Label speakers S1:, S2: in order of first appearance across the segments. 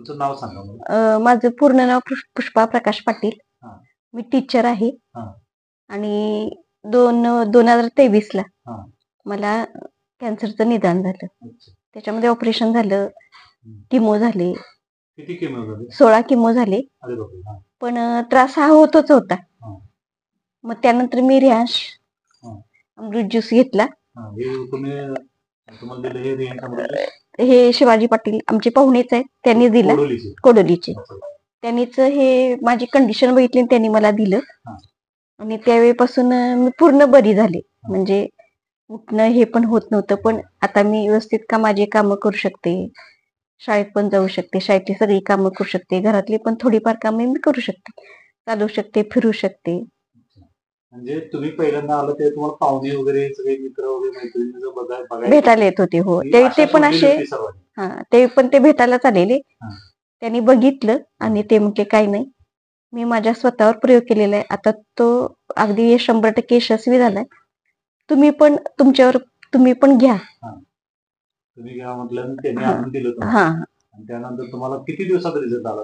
S1: तुमचं नाव सांगा मला.
S2: माझं पूर्ण नाव पुष्पा प्रकाश पाटील.
S1: हा.
S2: मी टीचर आहे.
S1: हा.
S2: आणि 2023 ला
S1: हा.
S2: मला कॅन्सरचं निदान झालं.
S1: अच्छा.
S2: त्याच्यामध्ये ऑपरेशन झालं, किमो झाले,
S1: किती किमो झाले?
S2: 16 किमो झाले.
S1: अरे बापरे. हा.
S2: पण त्रास हा होतच होता.
S1: हा.
S2: मग त्यानंतर मी रियांश अमृत ज्यूस घेतला.
S1: हा. हे तुम्हाला दिलं हे रियांश अमृत ज्यूस?
S2: हे शिवाजी पाटील आमचे पाहुणेच आहेत, त्यांनी दिला. कोडोलीचे. त्यांनीच हे माझी कंडिशन बघितली, त्यांनी मला दिलं. आणि त्यावेळेपासून मी पूर्ण बरी झाले. म्हणजे उठणं हे पण होत नव्हतं, पण आता मी व्यवस्थित माझी कामं करू शकते, शाळेत पण जाऊ शकते, शाळेतली सगळी कामं करू शकते, घरातली पण थोडीफार कामे मी करू शकते, चालू शकते, फिरू शकते.
S1: म्हणजे तुम्ही पहिल्यांदा आलं ते तुम्हाला पाहुणे वगैरे सगळे मित्र वगैरे मैत्रिणी
S2: भेटायला येत होते. हो, ते पण असे ते पण ते भेटायलाच आलेले. त्यांनी बघितलं आणि ते म्हटले काही नाही, मी माझ्या स्वतःवर प्रयोग केलेला आहे, आता तो अगदी 100% यशस्वी झालाय, तुम्ही पण तुम्ही पण घ्या.
S1: तुम्ही घ्या म्हटलं, त्यांनी आणून दिलं तुम्हाला. आणि त्यानंतर तुम्हाला किती दिवसात रिझल्ट आला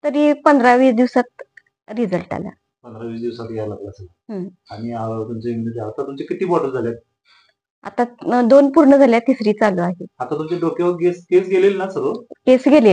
S2: तरी 15-20 दिवसात रिझल्ट आला.
S1: 15-20 दिवसात यायला लागला असेल. आणि तुमचे इम्युनिटी आता तुमचे किती बॉटल झाल्यात?
S2: आता 2 पूर्ण झाल्या, 3री चालू आहे.
S1: आता तुमच्या डोक्यावर केस गेलेले ना सर्व?
S2: केस गेलेले.